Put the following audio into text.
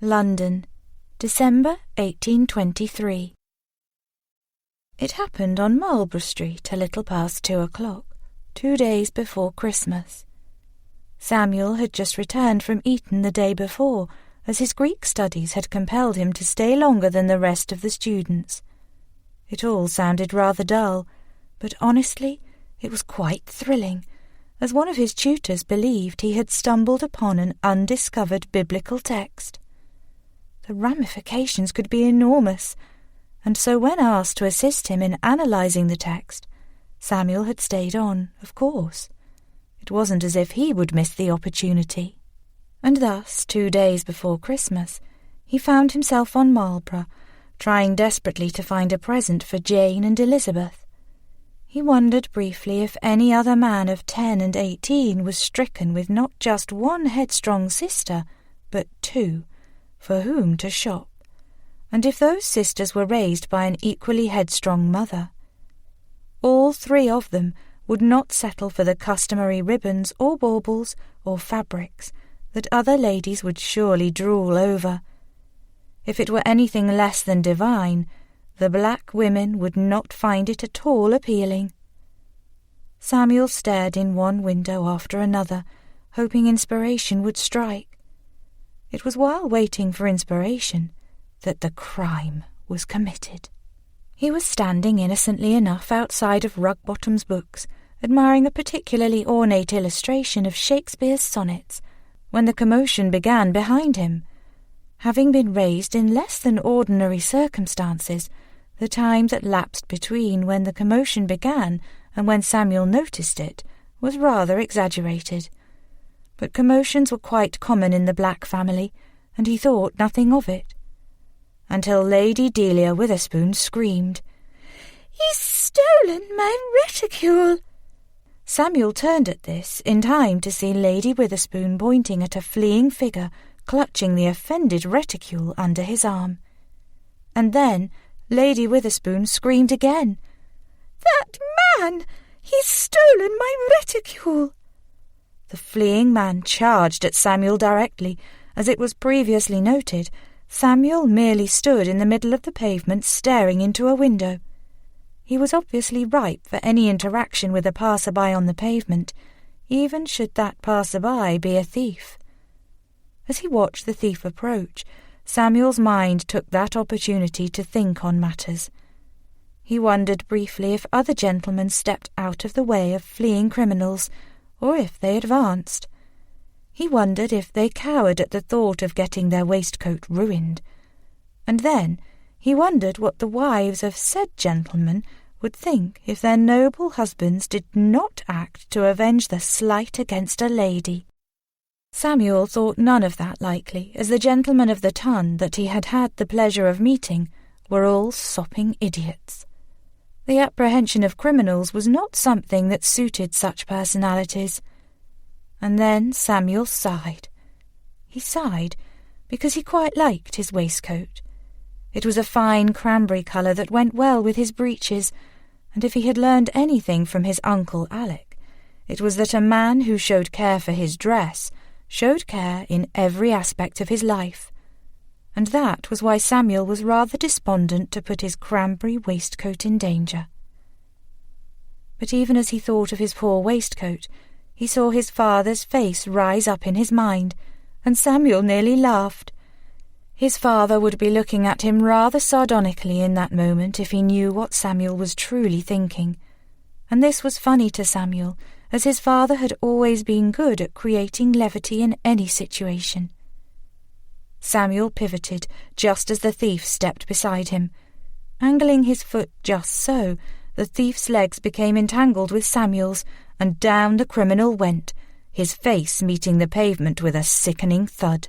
London, December 1823. It happened on Marlborough Street a little past 2:00, 2 days before Christmas. Samuel had just returned from Eton the day before, as his Greek studies had compelled him to stay longer than the rest of the students. It all sounded rather dull, but honestly, it was quite thrilling, as one of his tutors believed he had stumbled upon an undiscovered biblical text. The ramifications could be enormous, and so when asked to assist him in analysing the text, Samuel had stayed on, of course. It wasn't as if he would miss the opportunity. And thus, 2 days before Christmas, he found himself on Marlborough, trying desperately to find a present for Jane and Elizabeth. He wondered briefly if any other man of 10 and 18 was stricken with not just one headstrong sister, but 2, for whom to shop, and if those sisters were raised by an equally headstrong mother. All 3 of them would not settle for the customary ribbons or baubles or fabrics that other ladies would surely drool over. If it were anything less than divine, the black women would not find it at all appealing. Samuel stared in one window after another, hoping inspiration would strike. It was while waiting for inspiration that the crime was committed. He was standing innocently enough outside of Rugbottom's books, admiring a particularly ornate illustration of Shakespeare's sonnets, when the commotion began behind him. Having been raised in less than ordinary circumstances, the time that lapsed between when the commotion began and when Samuel noticed it was rather exaggerated. But commotions were quite common in the Black family, and he thought nothing of it, until Lady Delia Witherspoon screamed, "He's stolen my reticule!" Samuel turned at this in time to see Lady Witherspoon pointing at a fleeing figure clutching the offended reticule under his arm. And then Lady Witherspoon screamed again, "That man! He's stolen my reticule!" The fleeing man charged at Samuel directly. As it was previously noted, Samuel merely stood in the middle of the pavement staring into a window. He was obviously ripe for any interaction with a passer-by on the pavement, even should that passer-by be a thief. As he watched the thief approach, Samuel's mind took that opportunity to think on matters. He wondered briefly if other gentlemen stepped out of the way of fleeing criminals, or if they advanced. He wondered if they cowered at the thought of getting their waistcoat ruined. And then he wondered what the wives of said gentlemen would think if their noble husbands did not act to avenge the slight against a lady. Samuel thought none of that likely, as the gentlemen of the ton that he had had the pleasure of meeting were all sopping idiots. The apprehension of criminals was not something that suited such personalities. And then Samuel sighed. He sighed because he quite liked his waistcoat. It was a fine cranberry colour that went well with his breeches, and if he had learned anything from his uncle Alec, it was that a man who showed care for his dress showed care in every aspect of his life, and that was why Samuel was rather despondent to put his cranberry waistcoat in danger. But even as he thought of his poor waistcoat, he saw his father's face rise up in his mind, and Samuel nearly laughed. His father would be looking at him rather sardonically in that moment if he knew what Samuel was truly thinking, and this was funny to Samuel, as his father had always been good at creating levity in any situation. Samuel pivoted just as the thief stepped beside him. Angling his foot just so, the thief's legs became entangled with Samuel's, and down the criminal went, his face meeting the pavement with a sickening thud.